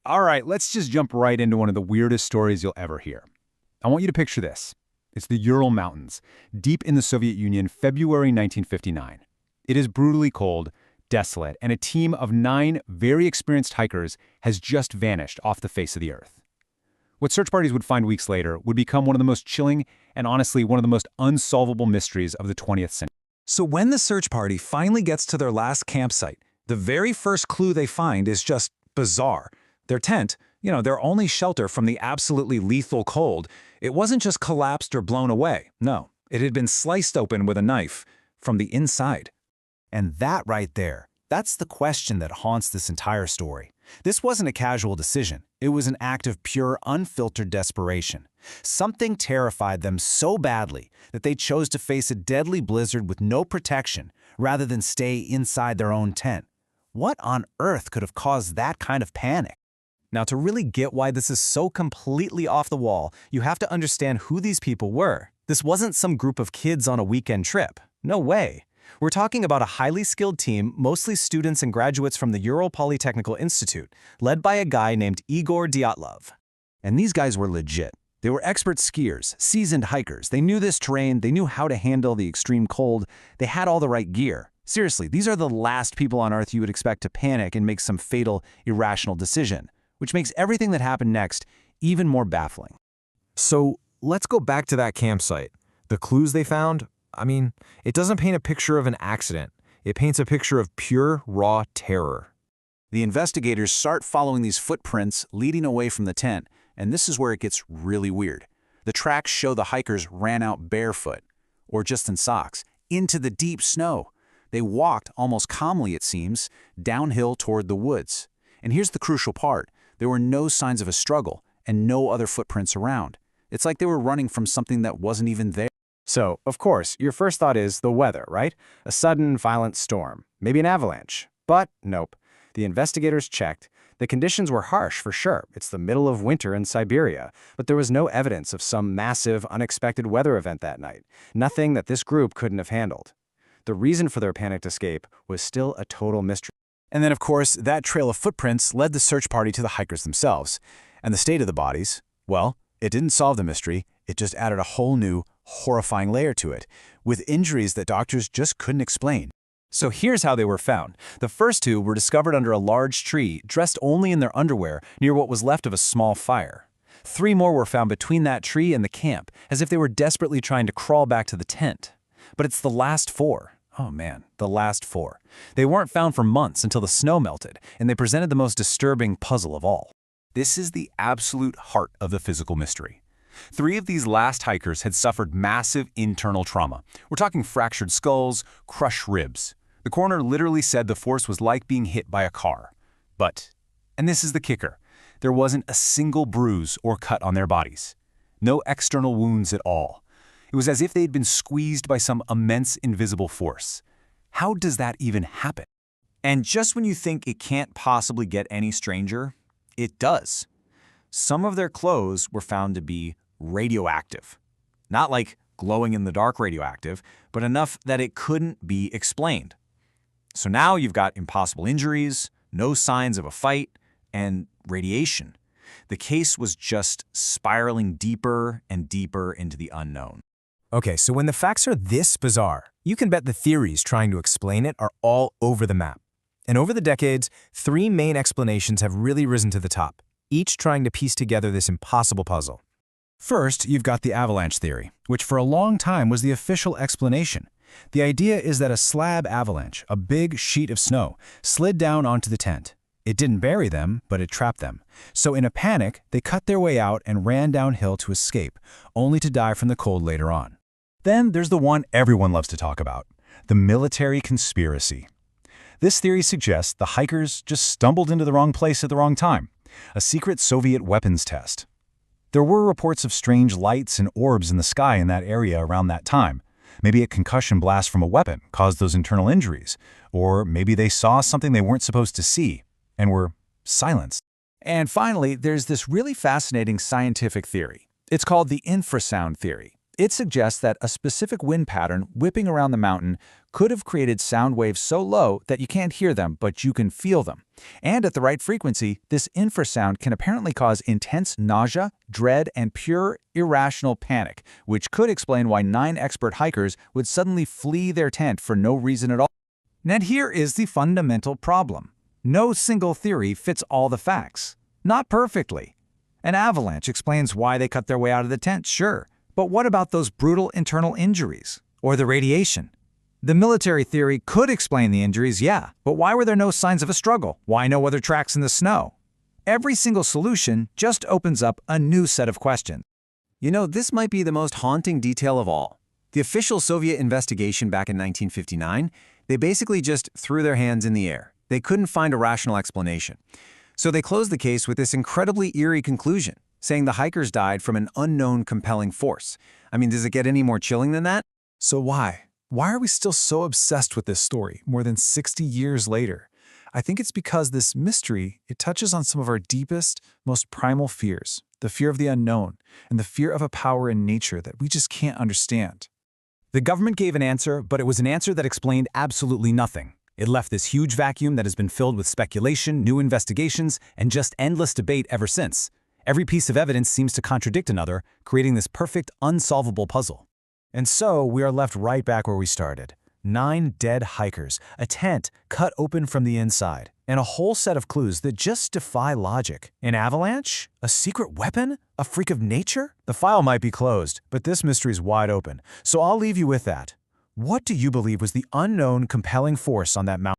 All right, let's just jump right into one of the weirdest stories you'll ever hear. I want you to picture this. It's the Ural Mountains, deep in the Soviet Union, February 1959. It is brutally cold, desolate, and a team of 9 very experienced hikers has just vanished off the face of the earth. What search parties would find weeks later would become one of the most chilling and honestly one of the most unsolvable mysteries of the 20th century. So when the search party finally gets to their last campsite, the very first clue they find is just bizarre. Their tent, their only shelter from the absolutely lethal cold, it wasn't just collapsed or blown away. No, it had been sliced open with a knife from the inside. And that right there, that's the question that haunts this entire story. This wasn't a casual decision. It was an act of pure, unfiltered desperation. Something terrified them so badly that they chose to face a deadly blizzard with no protection rather than stay inside their own tent. What on earth could have caused that kind of panic? Now, to really get why this is so completely off the wall, you have to understand who these people were. This wasn't some group of kids on a weekend trip. No way. We're talking about a highly skilled team, mostly students and graduates from the Ural Polytechnical Institute, led by a guy named Igor Dyatlov. And these guys were legit. They were expert skiers, seasoned hikers. They knew this terrain, they knew how to handle the extreme cold, they had all the right gear. Seriously, these are the last people on Earth you would expect to panic and make some fatal, irrational decision, which makes everything that happened next even more baffling. So let's go back to that campsite. The clues they found, it doesn't paint a picture of an accident. It paints a picture of pure, raw terror. The investigators start following these footprints leading away from the tent, and this is where it gets really weird. The tracks show the hikers ran out barefoot, or just in socks, into the deep snow. They walked, almost calmly it seems, downhill toward the woods. And here's the crucial part. There were no signs of a struggle, and no other footprints around. It's like they were running from something that wasn't even there. So, of course, your first thought is the weather, right? A sudden, violent storm, maybe an avalanche. But nope. The investigators checked. The conditions were harsh, for sure. It's the middle of winter in Siberia. But there was no evidence of some massive, unexpected weather event that night. Nothing that this group couldn't have handled. The reason for their panicked escape was still a total mystery. And then, of course, that trail of footprints led the search party to the hikers themselves. And the state of the bodies, well, it didn't solve the mystery. It just added a whole new, horrifying layer to it, with injuries that doctors just couldn't explain. So here's how they were found. The first 2 were discovered under a large tree, dressed only in their underwear, near what was left of a small fire. 3 more were found between that tree and the camp, as if they were desperately trying to crawl back to the tent. But it's the last 4. Oh man, the last 4. They weren't found for months until the snow melted, and they presented the most disturbing puzzle of all. This is the absolute heart of the physical mystery. 3 of these last hikers had suffered massive internal trauma. We're talking fractured skulls, crushed ribs. The coroner literally said the force was like being hit by a car. But, and this is the kicker, there wasn't a single bruise or cut on their bodies. No external wounds at all. It was as if they'd been squeezed by some immense invisible force. How does that even happen? And just when you think it can't possibly get any stranger, it does. Some of their clothes were found to be radioactive. Not like glowing in the dark radioactive, but enough that it couldn't be explained. So now you've got impossible injuries, no signs of a fight, and radiation. The case was just spiraling deeper and deeper into the unknown. Okay, so when the facts are this bizarre, you can bet the theories trying to explain it are all over the map. And over the decades, 3 main explanations have really risen to the top, each trying to piece together this impossible puzzle. First, you've got the avalanche theory, which for a long time was the official explanation. The idea is that a slab avalanche, a big sheet of snow, slid down onto the tent. It didn't bury them, but it trapped them. So in a panic, they cut their way out and ran downhill to escape, only to die from the cold later on. Then there's the one everyone loves to talk about, the military conspiracy. This theory suggests the hikers just stumbled into the wrong place at the wrong time, a secret Soviet weapons test. There were reports of strange lights and orbs in the sky in that area around that time. Maybe a concussion blast from a weapon caused those internal injuries, or maybe they saw something they weren't supposed to see and were silenced. And finally, there's this really fascinating scientific theory. It's called the infrasound theory. It suggests that a specific wind pattern whipping around the mountain could have created sound waves so low that you can't hear them, but you can feel them. And at the right frequency, this infrasound can apparently cause intense nausea, dread, and pure irrational panic, which could explain why 9 expert hikers would suddenly flee their tent for no reason at all. And here is the fundamental problem. No single theory fits all the facts. Not perfectly. An avalanche explains why they cut their way out of the tent, sure. But what about those brutal internal injuries? Or the radiation? The military theory could explain the injuries, yeah, but why were there no signs of a struggle? Why no other tracks in the snow? Every single solution just opens up a new set of questions. You know, this might be the most haunting detail of all. The official Soviet investigation back in 1959, they basically just threw their hands in the air. They couldn't find a rational explanation. So they closed the case with this incredibly eerie conclusion, saying the hikers died from an unknown compelling force. I mean, does it get any more chilling than that? So why? Why are we still so obsessed with this story more than 60 years later? I think it's because this mystery, it touches on some of our deepest, most primal fears, the fear of the unknown, and the fear of a power in nature that we just can't understand. The government gave an answer, but it was an answer that explained absolutely nothing. It left this huge vacuum that has been filled with speculation, new investigations, and just endless debate ever since. Every piece of evidence seems to contradict another, creating this perfect, unsolvable puzzle. And so we are left right back where we started. 9 dead hikers, a tent cut open from the inside, and a whole set of clues that just defy logic. An avalanche? A secret weapon? A freak of nature? The file might be closed, but this mystery is wide open, so I'll leave you with that. What do you believe was the unknown compelling force on that mountain?